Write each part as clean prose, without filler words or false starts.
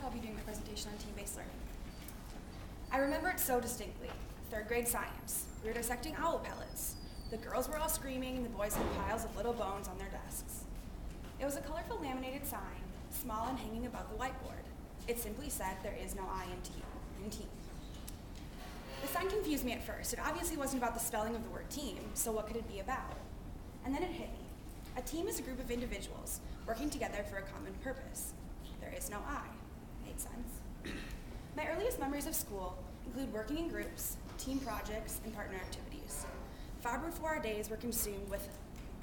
I'll be doing my presentation on team-based learning. I remember it so distinctly. Third grade science. We were dissecting owl pellets. The girls were all screaming and the boys had piles of little bones on their desks. It was a colorful laminated sign, small and hanging above the whiteboard. It simply said, "There is no I in team." The sign confused me at first. It obviously wasn't about the spelling of the word team, so what could it be about? And then it hit me. A team is a group of individuals working together for a common purpose. There is no I. Made sense. My earliest memories of school include working in groups, team projects, and partner activities. Far before our days were consumed with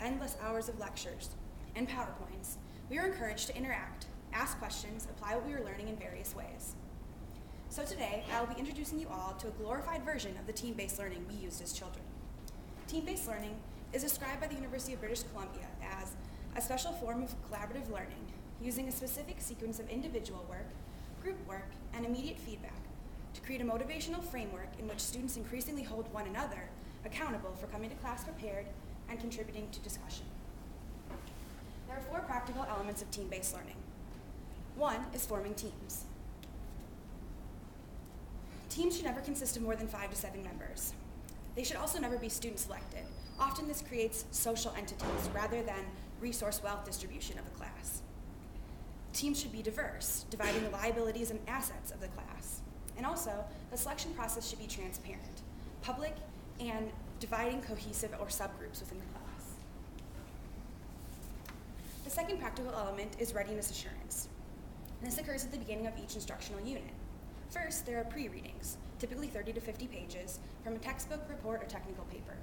endless hours of lectures and PowerPoints, we were encouraged to interact, ask questions, apply what we were learning in various ways. So today, I will be introducing you all to a glorified version of the team-based learning we used as children. Team-based learning is described by the University of British Columbia as a special form of collaborative learning using a specific sequence of individual work, group work, and immediate feedback to create a motivational framework in which students increasingly hold one another accountable for coming to class prepared and contributing to discussion. There are 4 practical elements of team-based learning. 1 is forming teams. Teams should never consist of more than 5 to 7 members. They should also never be student selected. Often this creates social entities rather than resource wealth distribution of a class. Teams should be diverse, dividing the liabilities and assets of the class. And also, the selection process should be transparent, public, and dividing cohesive or subgroups within the class. The second practical element is readiness assurance. And this occurs at the beginning of each instructional unit. First, there are pre-readings, typically 30 to 50 pages, from a textbook, report, or technical paper.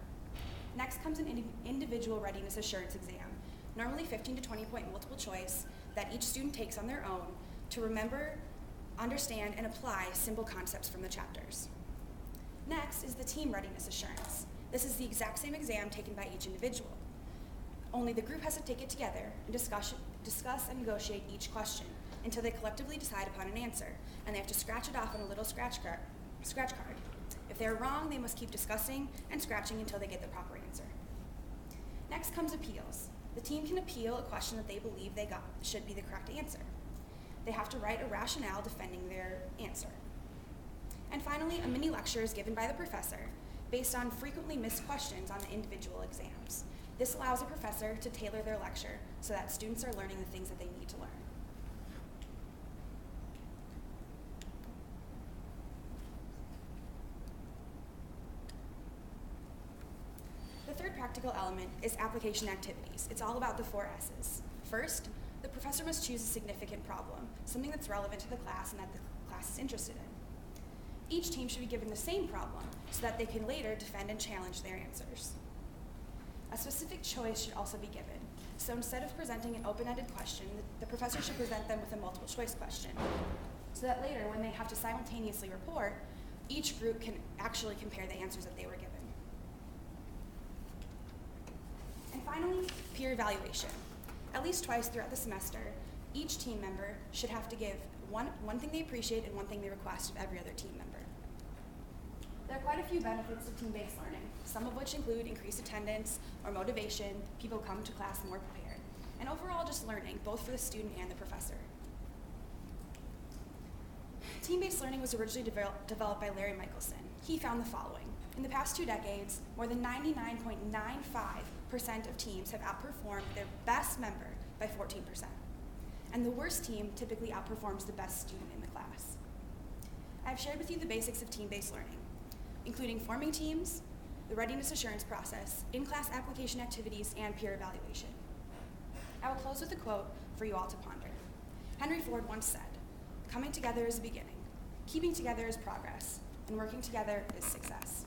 Next comes an individual readiness assurance exam, normally 15 to 20 point multiple choice that each student takes on their own to remember, understand, and apply simple concepts from the chapters. Next is the team readiness assurance. This is the exact same exam taken by each individual. Only the group has to take it together and discuss and negotiate each question until they collectively decide upon an answer, and they have to scratch it off on a little scratch card. If they're wrong, they must keep discussing and scratching until they get the proper answer. Next comes appeals. The team can appeal a question that they believe they got should be the correct answer. They have to write a rationale defending their answer. And finally, a mini lecture is given by the professor based on frequently missed questions on the individual exams. This allows a professor to tailor their lecture so that students are learning the things that they need to learn. The third practical element is application activities. It's all about the 4 S's. First, the professor must choose a significant problem, something that's relevant to the class and that the class is interested in. Each team should be given the same problem so that they can later defend and challenge their answers. A specific choice should also be given. So instead of presenting an open-ended question, the professor should present them with a multiple choice question so that later when they have to simultaneously report, each group can actually compare the answers that they were given. And finally, peer evaluation. At least twice throughout the semester, each team member should have to give one thing they appreciate and one thing they request of every other team member. There are quite a few benefits of team-based learning, some of which include increased attendance or motivation, people come to class more prepared, and overall just learning, both for the student and the professor. Team-based learning was originally developed by Larry Michelson. He found the following. In the past 2 decades, more than 99.95% of teams have outperformed their best member by 14%. And the worst team typically outperforms the best student in the class. I've shared with you the basics of team-based learning, including forming teams, the readiness assurance process, in-class application activities, and peer evaluation. I will close with a quote for you all to ponder. Henry Ford once said, "Coming together is a beginning, keeping together is progress, and working together is success."